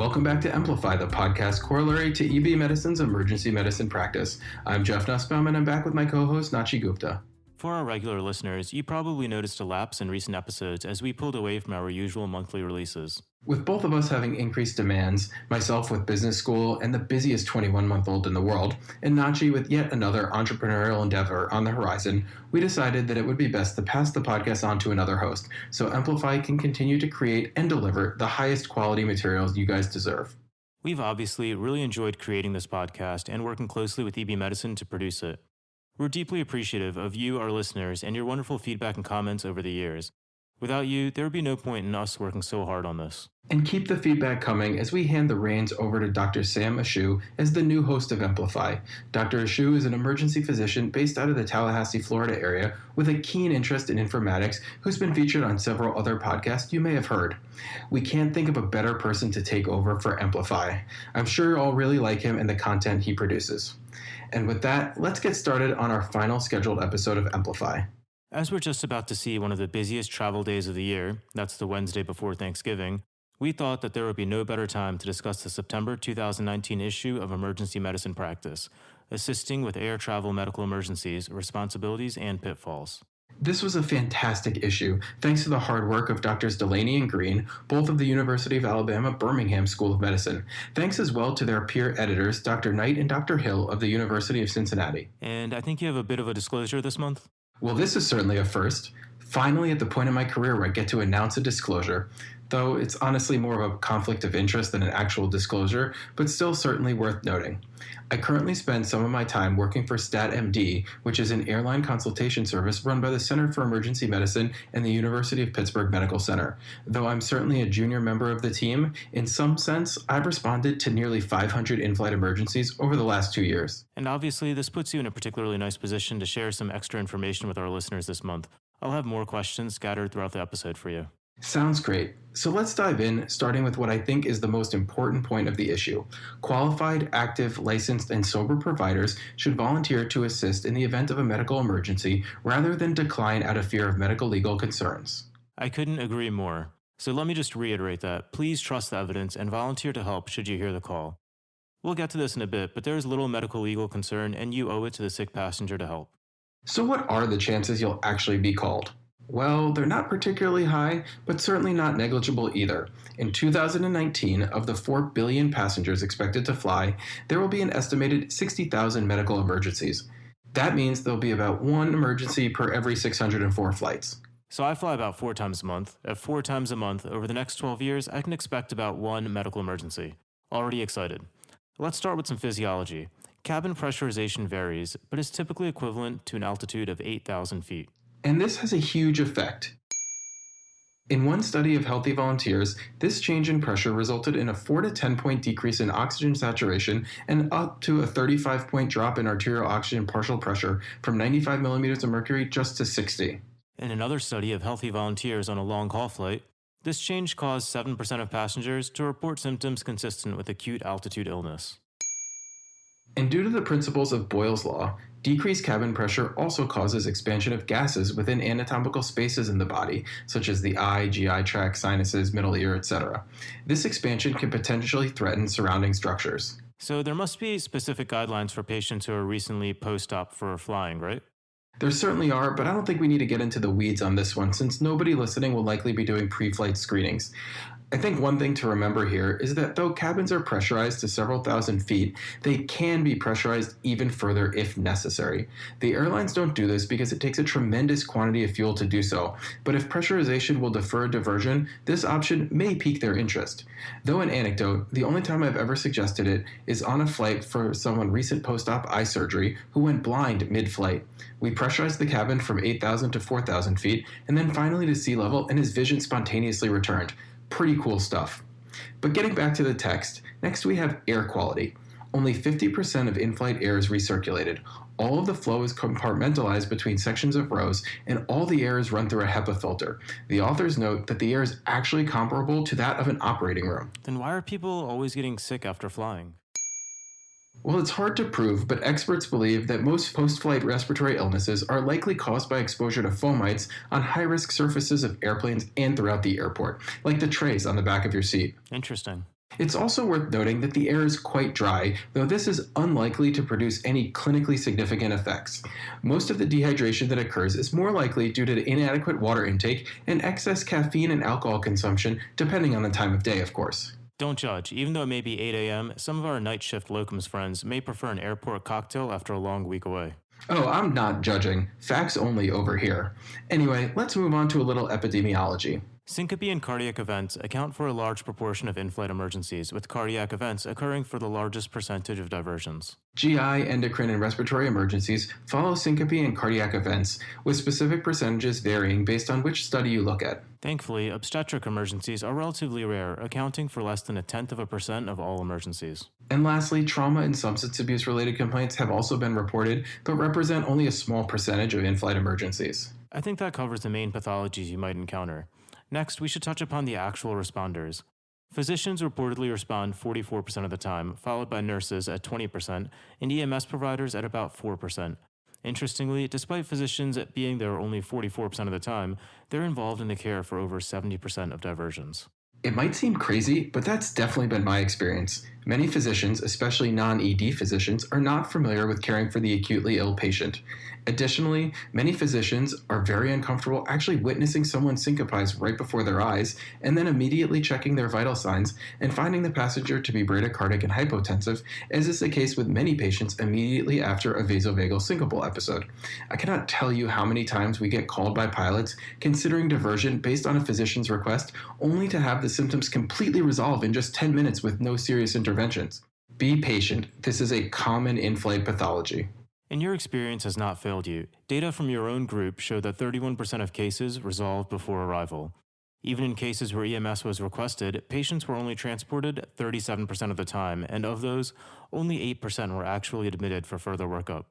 Welcome back to EMplify, the podcast corollary to EB Medicine's emergency medicine practice. I'm Jeff Nusbaum and I'm back with my co-host Nachi Gupta. For our regular listeners, you probably noticed a lapse in recent episodes as we pulled away from our usual monthly releases. With both of us having increased demands, myself with business school and the busiest 21-month-old in the world, and Nachi with yet another entrepreneurial endeavor on the horizon, we decided that it would be best to pass the podcast on to another host, so EMplify can continue to create and deliver the highest quality materials you guys deserve. We've obviously really enjoyed creating this podcast and working closely with EB Medicine to produce it. We're deeply appreciative of you, our listeners, and your wonderful feedback and comments over the years. Without you, there would be no point in us working so hard on this. And keep the feedback coming as we hand the reins over to Dr. Sam Ashu as the new host of EMplify. Dr. Ashu is an emergency physician based out of the Tallahassee, Florida area with a keen interest in informatics who's been featured on several other podcasts you may have heard. We can't think of a better person to take over for EMplify. I'm sure you all really like him and the content he produces. And with that, let's get started on our final scheduled episode of EMplify. As we're just about to see one of the busiest travel days of the year, that's the Wednesday before Thanksgiving, we thought that there would be no better time to discuss the September 2019 issue of Emergency Medicine Practice, assisting with air travel medical emergencies, responsibilities, and pitfalls. This was a fantastic issue, thanks to the hard work of Drs. Delaney and Green, both of the University of Alabama Birmingham School of Medicine. Thanks as well to their peer editors, Dr. Knight and Dr. Hill of the University of Cincinnati. And I think you have a bit of a disclosure this month? Well, this is certainly a first. Finally at the point in my career where I get to announce a disclosure, though it's honestly more of a conflict of interest than an actual disclosure, but still certainly worth noting. I currently spend some of my time working for StatMD, which is an airline consultation service run by the Center for Emergency Medicine and the University of Pittsburgh Medical Center. Though I'm certainly a junior member of the team, in some sense, I've responded to nearly 500 in-flight emergencies over the last 2 years. And obviously, this puts you in a particularly nice position to share some extra information with our listeners this month. I'll have more questions scattered throughout the episode for you. Sounds great. So let's dive in, starting with what I think is the most important point of the issue. Qualified, active, licensed, and sober providers should volunteer to assist in the event of a medical emergency rather than decline out of fear of medical legal concerns. I couldn't agree more. So let me just reiterate that. Please trust the evidence and volunteer to help should you hear the call. We'll get to this in a bit, but there is little medical legal concern and you owe it to the sick passenger to help. So what are the chances you'll actually be called? Well, they're not particularly high, but certainly not negligible either. In 2019, of the 4 billion passengers expected to fly, there will be an estimated 60,000 medical emergencies. That means there'll be about one emergency per every 604 flights. So I fly about 4 times a month. At 4 times a month, over the next 12 years, I can expect about one medical emergency. Already excited. Let's start with some physiology. Cabin pressurization varies, but is typically equivalent to an altitude of 8,000 feet. And this has a huge effect. In one study of healthy volunteers, this change in pressure resulted in a 4 to 10 point decrease in oxygen saturation and up to a 35 point drop in arterial oxygen partial pressure from 95 millimeters of mercury just to 60. In another study of healthy volunteers on a long-haul flight, this change caused 7% of passengers to report symptoms consistent with acute altitude illness. And due to the principles of Boyle's law, decreased cabin pressure also causes expansion of gases within anatomical spaces in the body, such as the eye, GI tract, sinuses, middle ear, etc. This expansion can potentially threaten surrounding structures. So there must be specific guidelines for patients who are recently post-op for flying, right? There certainly are, but I don't think we need to get into the weeds on this one since nobody listening will likely be doing pre-flight screenings. I think one thing to remember here is that though cabins are pressurized to several thousand feet, they can be pressurized even further if necessary. The airlines don't do this because it takes a tremendous quantity of fuel to do so, but if pressurization will defer diversion, this option may pique their interest. Though an anecdote, the only time I've ever suggested it is on a flight for someone recent post-op eye surgery who went blind mid-flight. We pressurized the cabin from 8,000 to 4,000 feet, and then finally to sea level, and his vision spontaneously returned. Pretty cool stuff. But getting back to the text, next we have air quality. Only 50% of in-flight air is recirculated. All of the flow is compartmentalized between sections of rows, and all the air is run through a HEPA filter. The authors note that the air is actually comparable to that of an operating room. Then why are people always getting sick after flying? Well, it's hard to prove, but experts believe that most post-flight respiratory illnesses are likely caused by exposure to fomites on high-risk surfaces of airplanes and throughout the airport, like the trays on the back of your seat. Interesting. It's also worth noting that the air is quite dry, though this is unlikely to produce any clinically significant effects. Most of the dehydration that occurs is more likely due to inadequate water intake and excess caffeine and alcohol consumption, depending on the time of day, of course. Don't judge. Even though it may be 8 a.m., some of our night shift locums friends may prefer an airport cocktail after a long week away. Oh, I'm not judging. Facts only over here. Anyway, let's move on to a little epidemiology. Syncope and cardiac events account for a large proportion of in-flight emergencies, with cardiac events occurring for the largest percentage of diversions. GI, endocrine, and respiratory emergencies follow syncope and cardiac events, with specific percentages varying based on which study you look at. Thankfully, obstetric emergencies are relatively rare, accounting for less than 0.1% of all emergencies. And lastly, trauma and substance abuse related complaints have also been reported, but represent only a small percentage of in-flight emergencies. I think that covers the main pathologies you might encounter. Next, we should touch upon the actual responders. Physicians reportedly respond 44% of the time, followed by nurses at 20%, and EMS providers at about 4%. Interestingly, despite physicians being there only 44% of the time, they're involved in the care for over 70% of diversions. It might seem crazy, but that's definitely been my experience. Many physicians, especially non-ED physicians, are not familiar with caring for the acutely ill patient. Additionally, many physicians are very uncomfortable actually witnessing someone syncopize right before their eyes and then immediately checking their vital signs and finding the passenger to be bradycardic and hypotensive, as is the case with many patients immediately after a vasovagal syncopal episode. I cannot tell you how many times we get called by pilots considering diversion based on a physician's request, only to have the symptoms completely resolve in just 10 minutes with no serious interventions. Be patient. This is a common in-flight pathology. And your experience has not failed you. Data from your own group show that 31% of cases resolved before arrival. Even in cases where EMS was requested, patients were only transported 37% of the time, and of those, only 8% were actually admitted for further workup.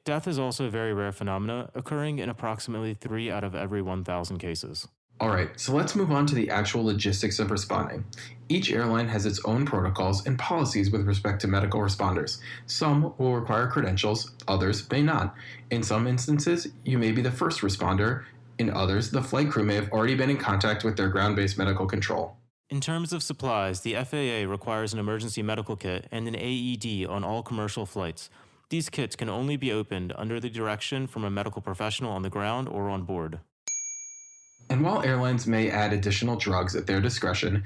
Death is also a very rare phenomena, occurring in approximately 3 out of every 1,000 cases. Alright, so let's move on to the actual logistics of responding. Each airline has its own protocols and policies with respect to medical responders. Some will require credentials, others may not. In some instances, you may be the first responder. In others, the flight crew may have already been in contact with their ground-based medical control. In terms of supplies, the FAA requires an emergency medical kit and an AED on all commercial flights. These kits can only be opened under the direction from a medical professional on the ground or on board. And while airlines may add additional drugs at their discretion,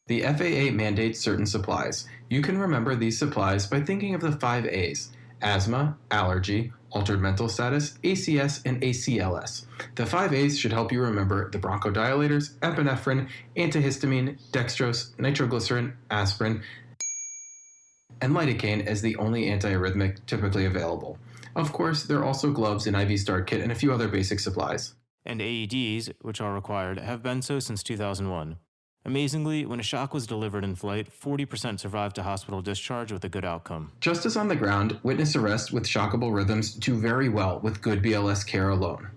the FAA mandates certain supplies. You can remember these supplies by thinking of the 5 A's: asthma, allergy, altered mental status, ACS, and ACLS. The 5 A's should help you remember the bronchodilators, epinephrine, antihistamine, dextrose, nitroglycerin, aspirin, and lidocaine as the only antiarrhythmic typically available. Of course, there are also gloves, an IV start kit, and a few other basic supplies. And AEDs, which are required, have been so since 2001. Amazingly, when a shock was delivered in flight, 40% survived to hospital discharge with a good outcome. Just as on the ground, witness arrests with shockable rhythms do very well with good BLS care alone.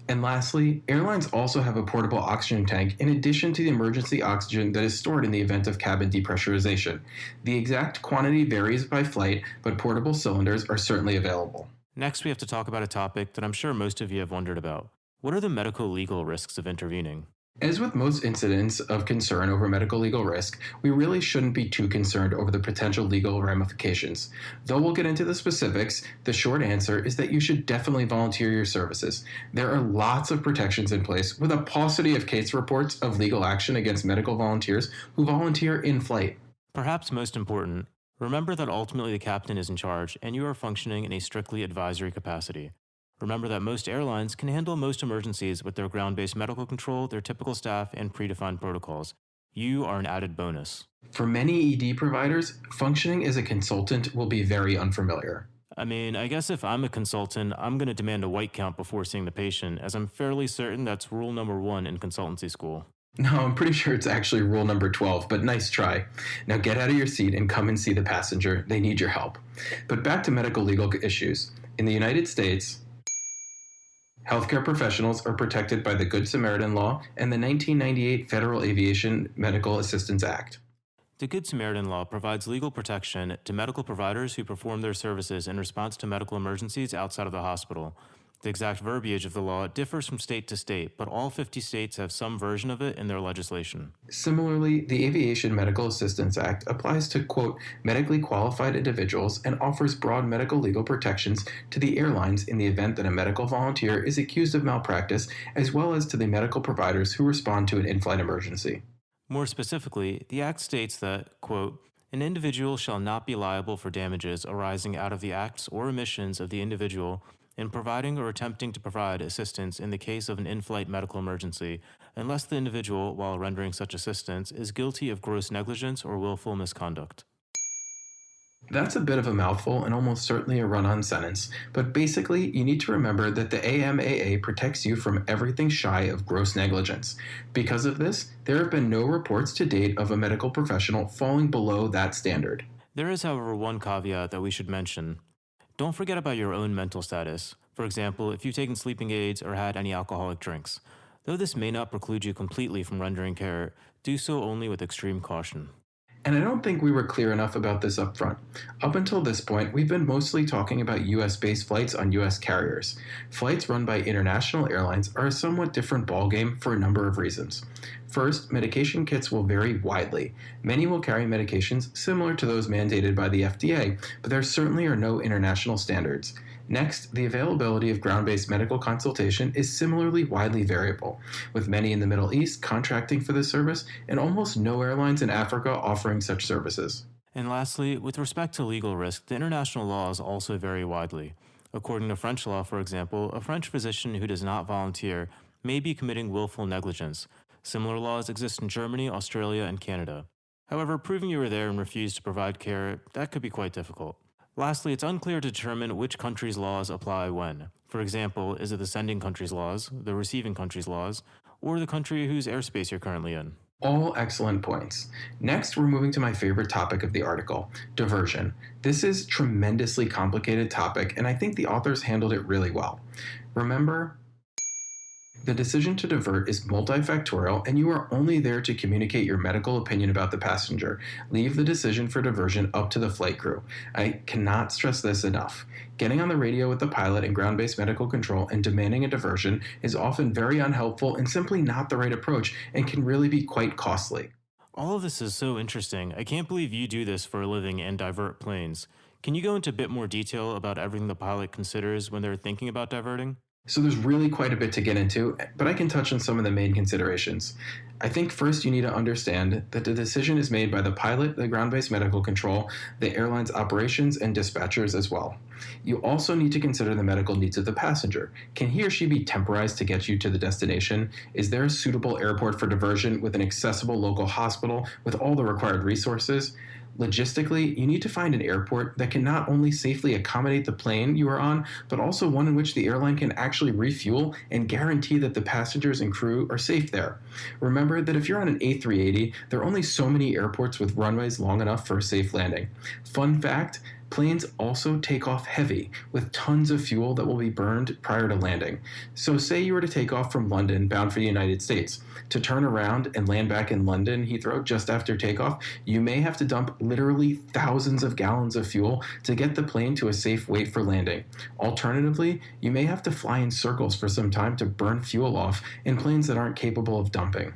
And lastly, airlines also have a portable oxygen tank in addition to the emergency oxygen that is stored in the event of cabin depressurization. The exact quantity varies by flight, but portable cylinders are certainly available. Next, we have to talk about a topic that I'm sure most of you have wondered about. What are the medical legal risks of intervening? As with most incidents of concern over medical legal risk, we really shouldn't be too concerned over the potential legal ramifications. Though we'll get into the specifics, the short answer is that you should definitely volunteer your services. There are lots of protections in place, with a paucity of case reports of legal action against medical volunteers who volunteer in flight. Perhaps most important, remember that ultimately the captain is in charge and you are functioning in a strictly advisory capacity. Remember that most airlines can handle most emergencies with their ground-based medical control, their typical staff, and predefined protocols. You are an added bonus. For many ED providers, functioning as a consultant will be very unfamiliar. I mean, I guess if I'm a consultant, I'm going to demand a white count before seeing the patient, as I'm fairly certain that's rule number 1 in consultancy school. No, I'm pretty sure it's actually rule number 12, but nice try. Now get out of your seat and come and see the passenger. They need your help. But back to medical legal issues. In the United States, healthcare professionals are protected by the Good Samaritan Law and the 1998 Federal Aviation Medical Assistance Act. The Good Samaritan Law provides legal protection to medical providers who perform their services in response to medical emergencies outside of the hospital. The exact verbiage of the law differs from state to state, but all 50 states have some version of it in their legislation. Similarly, the Aviation Medical Assistance Act applies to, quote, medically qualified individuals and offers broad medical legal protections to the airlines in the event that a medical volunteer is accused of malpractice, as well as to the medical providers who respond to an in-flight emergency. More specifically, the Act states that, quote, an individual shall not be liable for damages arising out of the acts or omissions of the individual in providing or attempting to provide assistance in the case of an in-flight medical emergency, unless the individual, while rendering such assistance, is guilty of gross negligence or willful misconduct. That's a bit of a mouthful and almost certainly a run-on sentence, but basically you need to remember that the AMAA protects you from everything shy of gross negligence. Because of this, there have been no reports to date of a medical professional falling below that standard. There is, however, one caveat that we should mention. Don't forget about your own mental status. For example, if you've taken sleeping aids or had any alcoholic drinks. Though this may not preclude you completely from rendering care, do so only with extreme caution. And I don't think we were clear enough about this up front. Up until this point, we've been mostly talking about US-based flights on US carriers. Flights run by international airlines are a somewhat different ballgame for a number of reasons. First, medication kits will vary widely. Many will carry medications similar to those mandated by the FDA, but there certainly are no international standards. Next, the availability of ground-based medical consultation is similarly widely variable, with many in the Middle East contracting for this service and almost no airlines in Africa offering such services. And lastly, with respect to legal risk, the international laws also vary widely. According to French law, for example, a French physician who does not volunteer may be committing willful negligence. Similar laws exist in Germany, Australia, and Canada. However, proving you were there and refused to provide care, that could be quite difficult. Lastly, it's unclear to determine which country's laws apply when. For example, is it the sending country's laws, the receiving country's laws, or the country whose airspace you're currently in? All excellent points. Next, we're moving to my favorite topic of the article, diversion. This is a tremendously complicated topic, and I think the authors handled it really well. Remember, the decision to divert is multifactorial, and you are only there to communicate your medical opinion about the passenger. Leave the decision for diversion up to the flight crew. I cannot stress this enough. Getting on the radio with the pilot in ground-based medical control and demanding a diversion is often very unhelpful and simply not the right approach and can really be quite costly. All of this is so interesting. I can't believe you do this for a living and divert planes. Can you go into a bit more detail about everything the pilot considers when they're thinking about diverting? So there's really quite a bit to get into, but I can touch on some of the main considerations. I think first you need to understand that the decision is made by the pilot, the ground-based medical control, the airline's operations, and dispatchers as well. You also need to consider the medical needs of the passenger. Can he or she be temporized to get you to the destination? Is there a suitable airport for diversion with an accessible local hospital with all the required resources? Logistically, you need to find an airport that can not only safely accommodate the plane you are on, but also one in which the airline can actually refuel and guarantee that the passengers and crew are safe there. Remember that if you're on an A380, there are only so many airports with runways long enough for a safe landing. Fun fact, planes also take off heavy, with tons of fuel that will be burned prior to landing. So say you were to take off from London bound for the United States. To turn around and land back in London Heathrow just after takeoff, you may have to dump literally thousands of gallons of fuel to get the plane to a safe weight for landing. Alternatively, you may have to fly in circles for some time to burn fuel off in planes that aren't capable of dumping.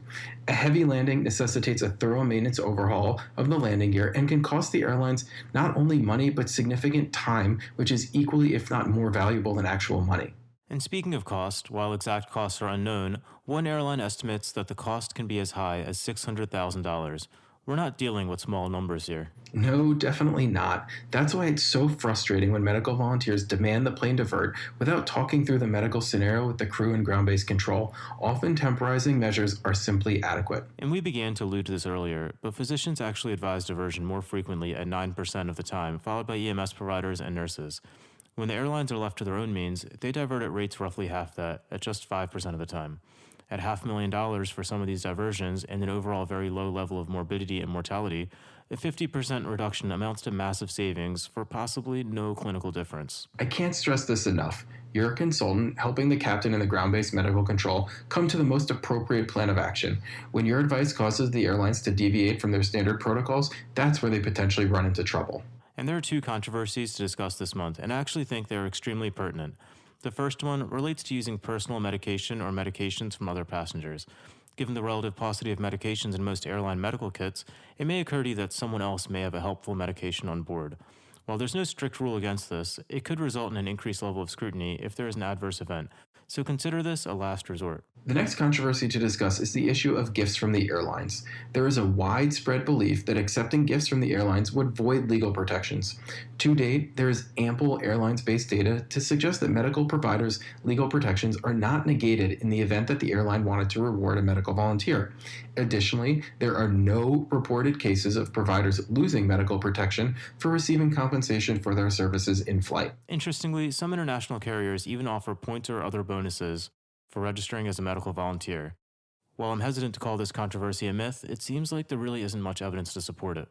A heavy landing necessitates a thorough maintenance overhaul of the landing gear and can cost the airlines not only money but significant time, which is equally if not more valuable than actual money. And speaking of cost, while exact costs are unknown, one airline estimates that the cost can be as high as $600,000. We're not dealing with small numbers here. No, definitely not. That's why it's so frustrating when medical volunteers demand the plane divert without talking through the medical scenario with the crew and ground-based control. Often temporizing measures are simply adequate. And we began to allude to this earlier, but physicians actually advise diversion more frequently at 9% of the time, followed by EMS providers and nurses. When the airlines are left to their own means, they divert at rates roughly half that, at just 5% of the time. At $500,000 for some of these diversions and an overall very low level of morbidity and mortality, a 50% reduction amounts to massive savings for possibly no clinical difference. I can't stress this enough. You're a consultant helping the captain in the ground-based medical control come to the most appropriate plan of action. When your advice causes the airlines to deviate from their standard protocols, that's where they potentially run into trouble. And there are two controversies to discuss this month, and I actually think they're extremely pertinent. The first one relates to using personal medication or medications from other passengers. Given the relative paucity of medications in most airline medical kits, it may occur to you that someone else may have a helpful medication on board. While there's no strict rule against this, it could result in an increased level of scrutiny if there is an adverse event, so consider this a last resort. The next controversy to discuss is the issue of gifts from the airlines. There is a widespread belief that accepting gifts from the airlines would void legal protections. To date, there is ample airlines-based data to suggest that medical providers' legal protections are not negated in the event that the airline wanted to reward a medical volunteer. Additionally, there are no reported cases of providers losing medical protection for receiving compensation for their services in flight. Interestingly, some international carriers even offer points or other bonuses for registering as a medical volunteer. While I'm hesitant to call this controversy a myth, it seems like there really isn't much evidence to support it.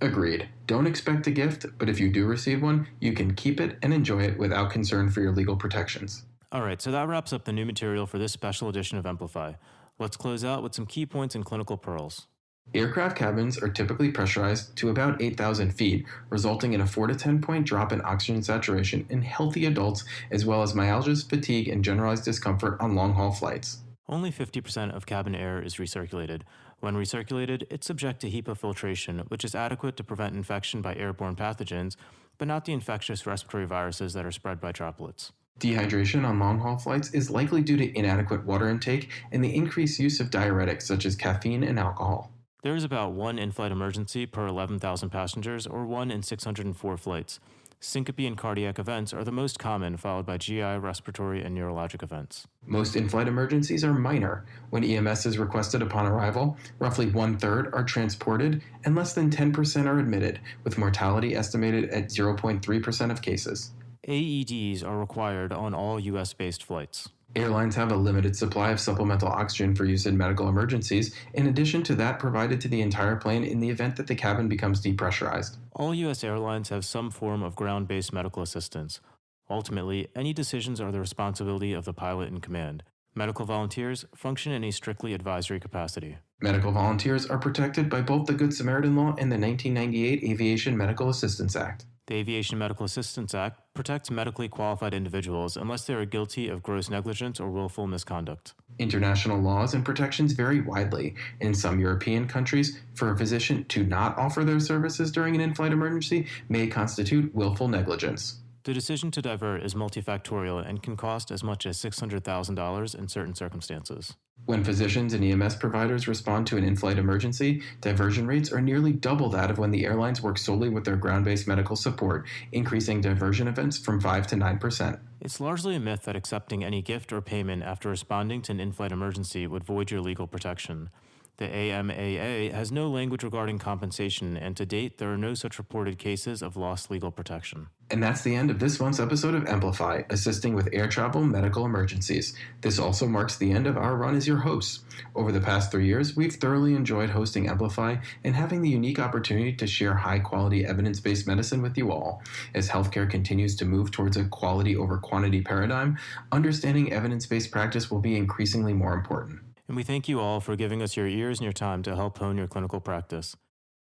Agreed. Don't expect a gift, but if you do receive one, you can keep it and enjoy it without concern for your legal protections. Alright, so that wraps up the new material for this special edition of EMplify. Let's close out with some key points and clinical pearls. Aircraft cabins are typically pressurized to about 8,000 feet, resulting in a 4 to 10 point drop in oxygen saturation in healthy adults, as well as myalgias, fatigue, and generalized discomfort on long-haul flights. Only 50% of cabin air is recirculated. When recirculated, it's subject to HEPA filtration, which is adequate to prevent infection by airborne pathogens, but not the infectious respiratory viruses that are spread by droplets. Dehydration on long-haul flights is likely due to inadequate water intake and the increased use of diuretics such as caffeine and alcohol. There is about one in-flight emergency per 11,000 passengers, or 1 in 604 flights. Syncope and cardiac events are the most common, followed by GI, respiratory, and neurologic events. Most in-flight emergencies are minor. When EMS is requested upon arrival, roughly 1/3 are transported and less than 10% are admitted, with mortality estimated at 0.3% of cases. AEDs are required on all US-based flights. Airlines have a limited supply of supplemental oxygen for use in medical emergencies, in addition to that provided to the entire plane in the event that the cabin becomes depressurized. All US airlines have some form of ground-based medical assistance. Ultimately, any decisions are the responsibility of the pilot in command. Medical volunteers function in a strictly advisory capacity. Medical volunteers are protected by both the Good Samaritan Law and the 1998 Aviation Medical Assistance Act. The Aviation Medical Assistance Act protects medically qualified individuals unless they are guilty of gross negligence or willful misconduct. International laws and protections vary widely. In some European countries, for a physician to not offer their services during an in-flight emergency may constitute willful negligence. The decision to divert is multifactorial and can cost as much as $600,000 in certain circumstances. When physicians and EMS providers respond to an in-flight emergency, diversion rates are nearly double that of when the airlines work solely with their ground-based medical support, increasing diversion events from 5 to 9%. It's largely a myth that accepting any gift or payment after responding to an in-flight emergency would void your legal protection. The AMAA has no language regarding compensation, and to date, there are no such reported cases of lost legal protection. And that's the end of this month's episode of EMplify, assisting with air travel medical emergencies. This also marks the end of our run as your hosts. Over the past 3 years, we've thoroughly enjoyed hosting EMplify and having the unique opportunity to share high-quality evidence-based medicine with you all. As healthcare continues to move towards a quality over quantity paradigm, understanding evidence-based practice will be increasingly more important. And we thank you all for giving us your ears and your time to help hone your clinical practice.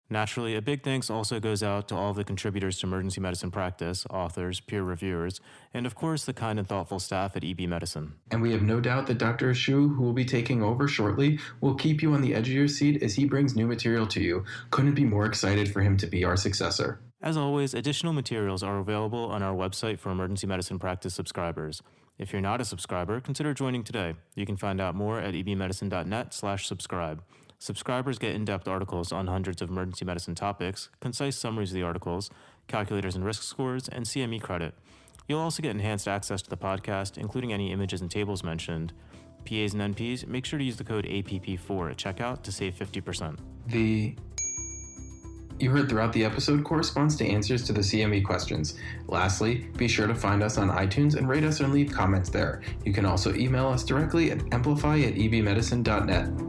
Naturally, a big thanks also goes out to all of the contributors to emergency medicine practice, authors, peer reviewers, and of course the kind and thoughtful staff at EB Medicine. And we have no doubt that Dr. Shu, who will be taking over shortly, will keep you on the edge of your seat as he brings new material to you. Couldn't be more excited for him to be our successor. As always, additional materials are available on our website for emergency medicine practice subscribers. If you're not a subscriber, consider joining today. You can find out more at ebmedicine.net/subscribe. Subscribers get in-depth articles on hundreds of emergency medicine topics, concise summaries of the articles, calculators and risk scores, and CME credit. You'll also get enhanced access to the podcast, including any images and tables mentioned. PAs and NPs, make sure to use the code APP4 at checkout to save 50%. You heard throughout the episode corresponds to answers to the CME questions. Lastly, be sure to find us on iTunes and rate us and leave comments there. You can also email us directly at emplify@ebmedicine.net.